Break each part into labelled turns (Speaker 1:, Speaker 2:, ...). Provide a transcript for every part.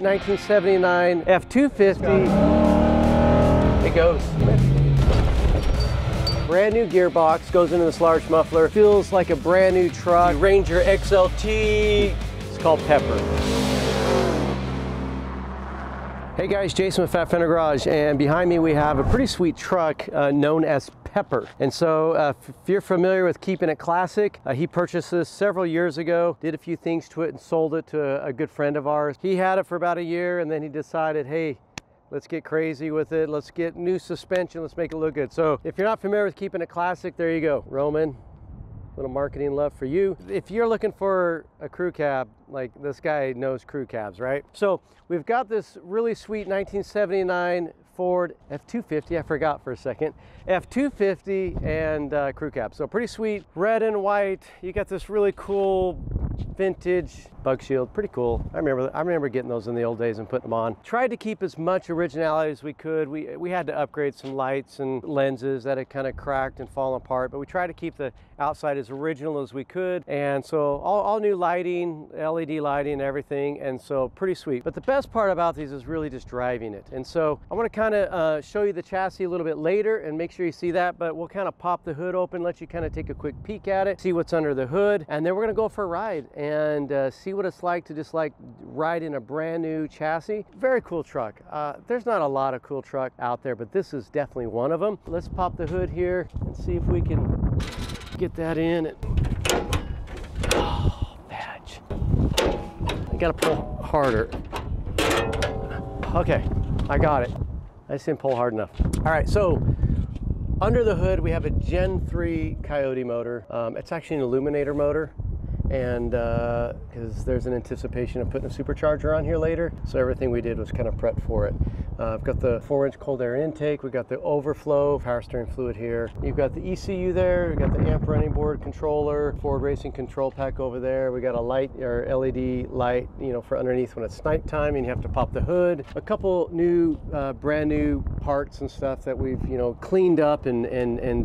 Speaker 1: 1979 F250. It goes. Brand new gearbox, goes into this large muffler. Feels like a brand new truck. Ranger XLT. It's called Pepper. Hey guys, Jason with Fat Fender Garage, and behind me we have a pretty sweet truck known as Pepper. And so if you're familiar with keeping it classic, he purchased this several years ago, did a few things to it and sold it to a good friend of ours. He had it for about a year and then he decided, hey, let's get crazy with it. Let's get new suspension. Let's make it look good. So if you're not familiar with keeping it classic, there you go. Roman, little marketing love for you. If you're looking for a crew cab, like this guy knows crew cabs, right? So we've got this really sweet 1979 Ford F250, I forgot for a second, F250 and crew cab. So pretty sweet, red and white. You got this really cool vintage bug shield, pretty cool. I remember getting those in the old days and putting them on. Tried to keep as much originality as we could. We had to upgrade some lights and lenses that had kind of cracked and fallen apart, but we tried to keep the outside as original as we could. And so all new lighting, LED lighting, everything, and so pretty sweet. But the best part about these is really just driving it. And so I want to kind of show you the chassis a little bit later and make sure you see that, but we'll kind of pop the hood open, let you kind of take a quick peek at it, see what's under the hood, and then we're going to go for a ride and see what it's like to just like ride in a brand new chassis. Very cool truck. There's not a lot of cool truck out there, but this is definitely one of them. Let's pop the hood here and see if we can get that in. Oh, badge. I gotta pull harder. Okay, I got it. I just didn't pull hard enough. All right, so under the hood we have a Gen 3 Coyote motor. It's actually an Illuminator motor, and because there's an anticipation of putting a supercharger on here later, so everything we did was kind of prep for it. I've got the 4-inch cold air intake, we've got the overflow power steering fluid here, you've got the ECU there, we've got the amp running board controller, Ford racing control pack over there, we got a light or LED light, you know, for underneath when it's nighttime and you have to pop the hood. A couple new brand new parts and stuff that we've, you know, cleaned up and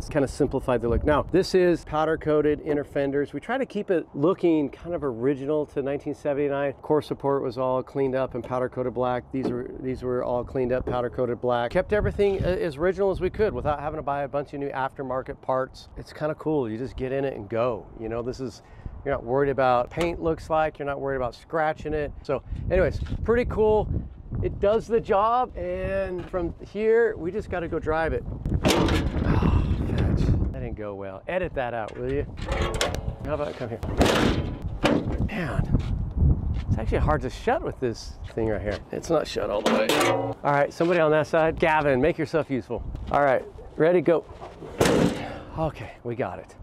Speaker 1: kind of simplified the look. Now this is powder coated inner fenders. We try to keep it looking kind of original to 1979. Core support was all cleaned up and powder coated black. These were all cleaned up, powder coated black. Kept everything as original as we could without having to buy a bunch of new aftermarket parts. It's kind of cool. You just get in it and go. You know, this is, you're not worried about paint looks like, you're not worried about scratching it. So anyways, pretty cool. It does the job, and from here we just got to go drive it. Oh, fetch. That didn't go well. Edit that out, will you? How about come here? Man, it's actually hard to shut with this thing right here. It's not shut all the way. All right, somebody on that side. Gavin, make yourself useful. All right, ready, go. Okay, we got it.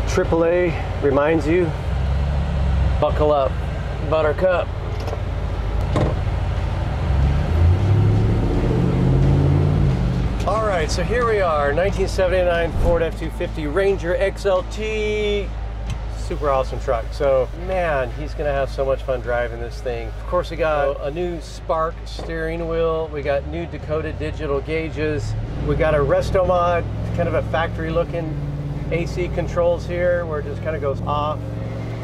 Speaker 1: AAA reminds you, buckle up, buttercup. All right, so here we are, 1979 Ford F250 Ranger XLT. Super awesome truck. So man, he's gonna have so much fun driving this thing. Of course, we got a new Spark steering wheel. We got new Dakota digital gauges. We got a resto mod, kind of a factory looking AC controls here where it just kind of goes off,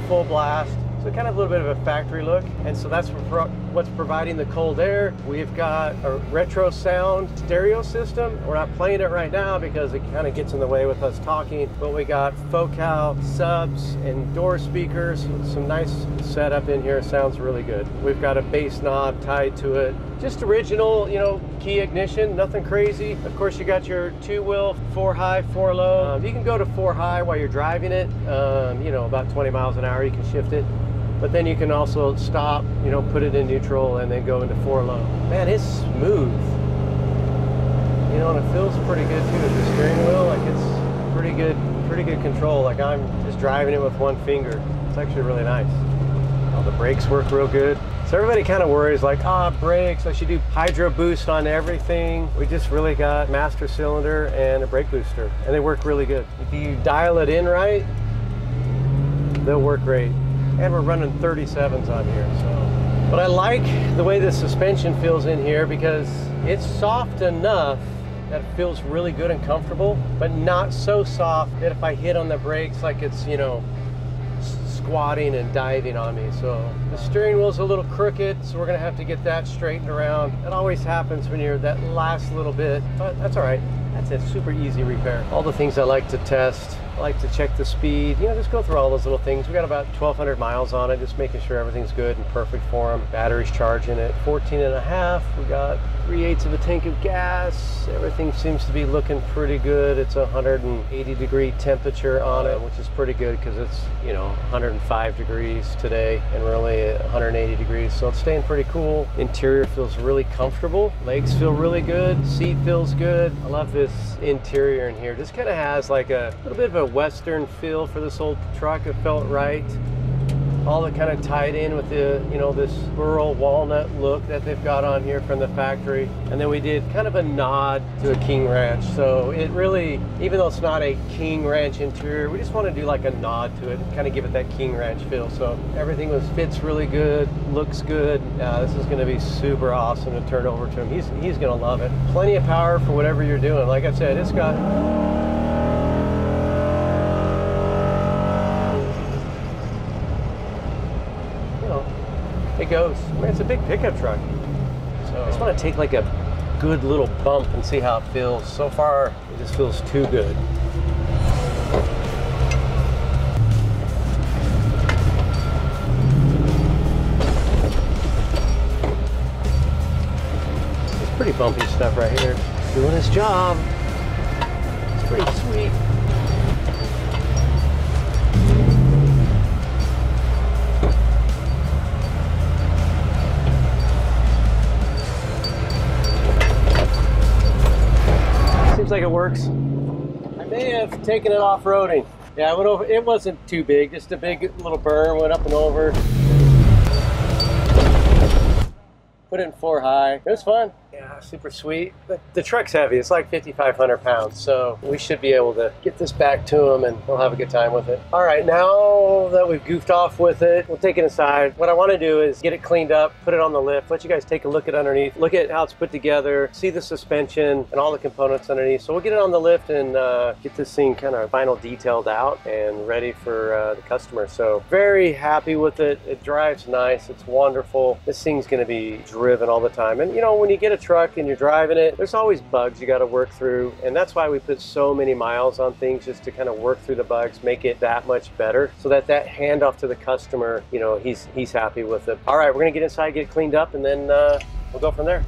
Speaker 1: full blast. So kind of a little bit of a factory look. And so that's what's providing the cold air. We've got a retro sound stereo system. We're not playing it right now because it kind of gets in the way with us talking, but we got Focal subs and door speakers. Some nice setup in here. Sounds really good. We've got a bass knob tied to it. Just original, you know, key ignition, nothing crazy. Of course, you got your 2-wheel, 4 high, 4 low. You can go to 4 high while you're driving it. You know, about 20 miles an hour, you can shift it. But then you can also stop, you know, put it in neutral and then go into 4 low. Man, it's smooth. You know, and it feels pretty good too. The steering wheel, like it's pretty good control. Like I'm just driving it with one finger. It's actually really nice. Oh, the brakes work real good. So everybody kind of worries like, brakes, I should do hydro boost on everything. We just really got master cylinder and a brake booster, and they work really good. If you dial it in right, they'll work great. And we're running 37s on here, so But I like the way the suspension feels in here because it's soft enough that it feels really good and comfortable, but not so soft that if I hit on the brakes like it's, you know, squatting and diving on me. So the steering wheel's a little crooked, so we're gonna have to get that straightened around. It always happens when you're that last little bit, but that's all right. That's a super easy repair. All the things I like to test. I like to check the speed, you know, just go through all those little things. We got about 1,200 miles on it, just making sure everything's good and perfect for them. Battery's charging at 14.5. We got 3/8 of a tank of gas. Everything seems to be looking pretty good. It's a 180-degree temperature on it, which is pretty good because it's, you know, 105 degrees today and we're only at 180 degrees. So it's staying pretty cool. Interior feels really comfortable. Legs feel really good. Seat feels good. I love this interior in here. This kind of has like a little bit of a Western feel for this old truck. It felt right. All that kind of tied in with the, you know, this burl walnut look that they've got on here from the factory. And then we did kind of a nod to a King Ranch. So it really, even though it's not a King Ranch interior, we just want to do like a nod to it, kind of give it that King Ranch feel. So everything fits really good, looks good. This is going to be super awesome to turn over to him. He's going to love it. Plenty of power for whatever you're doing. Like I said, it's got it goes. I mean, it's a big pickup truck. So I just want to take like a good little bump and see how it feels. So far, it just feels too good. It's pretty bumpy stuff right here. Doing its job. It's pretty sweet. Seems like it works. I may have taken it off-roading. Yeah, I went over. It wasn't too big, just a big little burn, went up and over. Put it in 4 high. It was fun. Yeah, super sweet. But the truck's heavy. It's like 5,500 pounds. So we should be able to get this back to him and we'll have a good time with it. All right, now that we've goofed off with it, we'll take it inside. What I want to do is get it cleaned up, put it on the lift, let you guys take a look at underneath, look at how it's put together, see the suspension and all the components underneath. So we'll get it on the lift and get this thing kind of final detailed out and ready for the customer. So very happy with it. It drives nice. It's wonderful. This thing's going to be driven all the time. And you know, when you get a truck and you're driving it, there's always bugs you got to work through, and that's why we put so many miles on things, just to kind of work through the bugs, make it that much better, so that handoff to the customer, you know, he's happy with it. All right, we're gonna get inside, get it cleaned up, and then we'll go from there.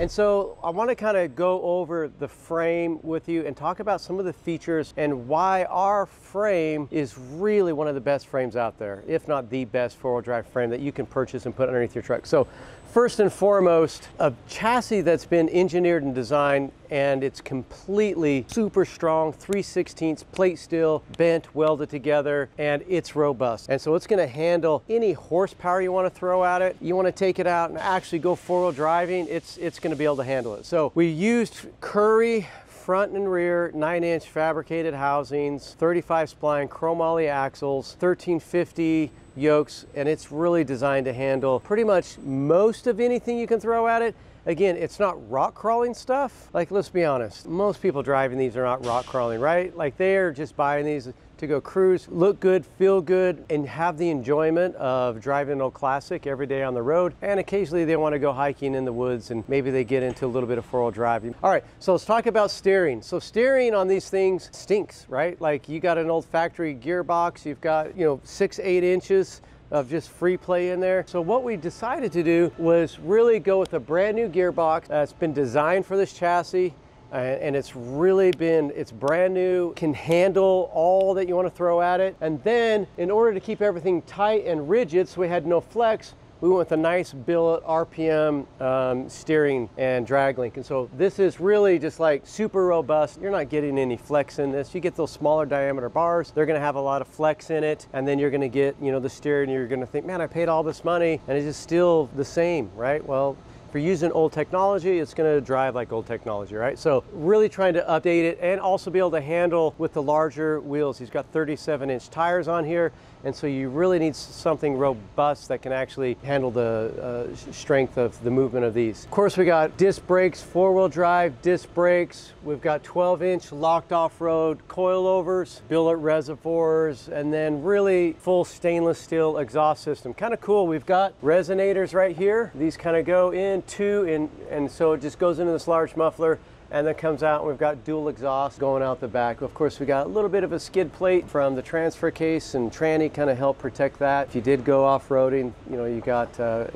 Speaker 1: And so I want to kind of go over the frame with you and talk about some of the features and why our frame is really one of the best frames out there, if not the best four-wheel drive frame that you can purchase and put underneath your truck. So first and foremost, a chassis that's been engineered and designed, and it's completely super strong, 3/16 plate steel, bent, welded together, and it's robust. And so it's going to handle any horsepower you want to throw at it. You want to take it out and actually go four-wheel driving, it's going to be able to handle it. So we used Currie front and rear 9-inch fabricated housings, 35 spline chromoly axles, 1350 yokes, and it's really designed to handle pretty much most of anything you can throw at it. Again, it's not rock crawling stuff. Like, let's be honest, most people driving these are not rock crawling, right? Like, they're just buying these to go cruise, look good, feel good, and have the enjoyment of driving an old classic every day on the road. And occasionally they want to go hiking in the woods, and maybe they get into a little bit of four-wheel driving. All right, so let's talk about steering. So steering on these things stinks, right? Like, you got an old factory gearbox, you've got, you know, 6-8 inches of just free play in there. So what we decided to do was really go with a brand new gearbox that's been designed for this chassis. And it's really been, it's brand new, can handle all that you want to throw at it. And then in order to keep everything tight and rigid, so we had no flex, we went with a nice Billet RPM steering and drag link. And so this is really just like super robust. You're not getting any flex in this. You get those smaller diameter bars, they're gonna have a lot of flex in it. And then you're gonna get, you know, the steering, you're gonna think, man, I paid all this money and it's just still the same, right? Well, if you're using old technology, it's going to drive like old technology, right? So really trying to update it and also be able to handle with the larger wheels. He's got 37-inch tires on here, and so you really need something robust that can actually handle the strength of the movement of these. Of course, we got disc brakes, four-wheel drive disc brakes. We've got 12-inch locked off-road coilovers, billet reservoirs, and then really full stainless steel exhaust system. Kind of cool. We've got resonators right here. These kind of go in two, and so it just goes into this large muffler and then comes out, and we've got dual exhaust going out the back. Of course, we got a little bit of a skid plate from the transfer case, and tranny kind of helped protect that. If you did go off-roading, you know, you got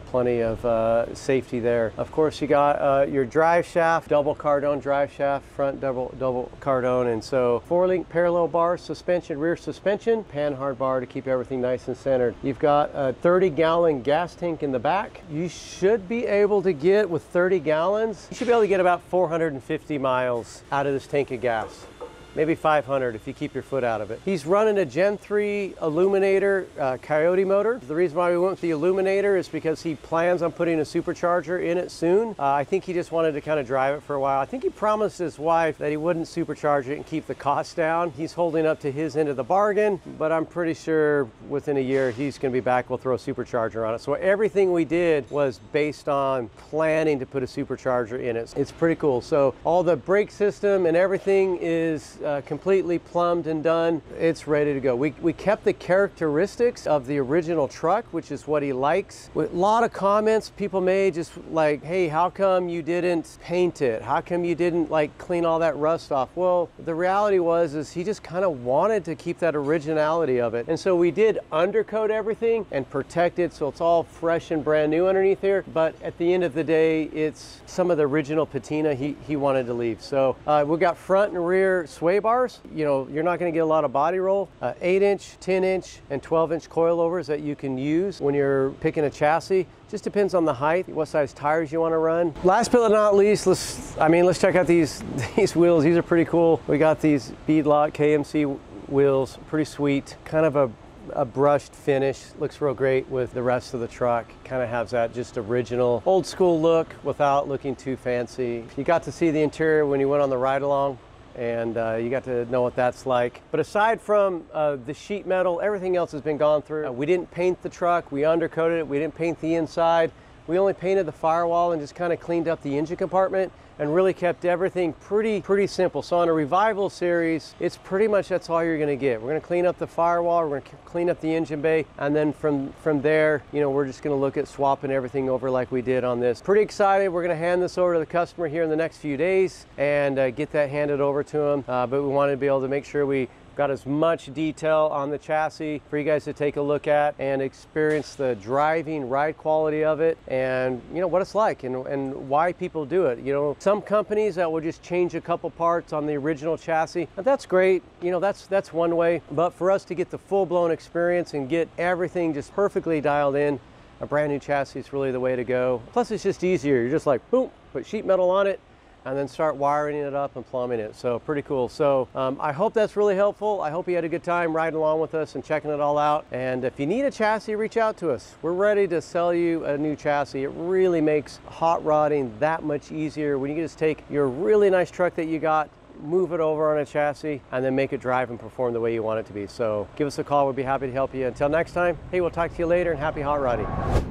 Speaker 1: plenty of safety there. Of course, you got your drive shaft, double cardone drive shaft, front double cardone, and so 4-link parallel bar suspension, rear suspension, panhard bar to keep everything nice and centered. You've got a 30-gallon gas tank in the back. You should be able to get, with 30 gallons, you should be able to get about 450 miles out of this tank of gas. Maybe 500 if you keep your foot out of it. He's running a Gen 3 Illuminator Coyote motor. The reason why we went with the Illuminator is because he plans on putting a supercharger in it soon. I think he just wanted to kind of drive it for a while. I think he promised his wife that he wouldn't supercharge it and keep the cost down. He's holding up to his end of the bargain, but I'm pretty sure within a year he's going to be back. We'll throw a supercharger on it. So everything we did was based on planning to put a supercharger in it. It's pretty cool. So all the brake system and everything is completely plumbed and done. It's ready to go. We kept the characteristics of the original truck, which is what he likes. With a lot of comments people made, just like, hey, how come you didn't paint it? How come you didn't like clean all that rust off? Well, the reality is he just kind of wanted to keep that originality of it. And so we did undercoat everything and protect it so it's all fresh and brand new underneath here. But at the end of the day, it's some of the original patina he wanted to leave. So we've got front and rear sway bars. You know, you're not going to get a lot of body roll. 8-inch, 10-inch, and 12-inch coilovers that you can use when you're picking a chassis. Just depends on the height, what size tires you want to run. Last but not least, let's check out these wheels. These are pretty cool. We got these beadlock KMC wheels, pretty sweet. Kind of a brushed finish. Looks real great with the rest of the truck. Kind of has that just original old school look without looking too fancy. You got to see the interior when you went on the ride along, and you got to know what that's like. But aside from the sheet metal, everything else has been gone through. We didn't paint the truck, we undercoated it, we didn't paint the inside. We only painted the firewall and just kind of cleaned up the engine compartment and really kept everything pretty simple. So on a Revival series, it's pretty much that's all you're gonna get. We're gonna clean up the firewall, we're gonna clean up the engine bay, and then from there, you know, we're just gonna look at swapping everything over like we did on this. Pretty excited. We're gonna hand this over to the customer here in the next few days and get that handed over to him. But we wanted to be able to make sure we got as much detail on the chassis for you guys to take a look at and experience the driving ride quality of it, and you know what it's like and why people do it. You know, some companies that will just change a couple parts on the original chassis, and that's great. You know, that's one way, but for us to get the full-blown experience and get everything just perfectly dialed in, a brand new chassis is really the way to go. Plus it's just easier. You're just like, boom, put sheet metal on it and then start wiring it up and plumbing it. So pretty cool. So I hope that's really helpful. I hope you had a good time riding along with us and checking it all out. And if you need a chassis, reach out to us. We're ready to sell you a new chassis. It really makes hot rodding that much easier when you can just take your really nice truck that you got, move it over on a chassis, and then make it drive and perform the way you want it to be. So give us a call. We'll be happy to help you. Until next time, hey, we'll talk to you later, and happy hot rodding.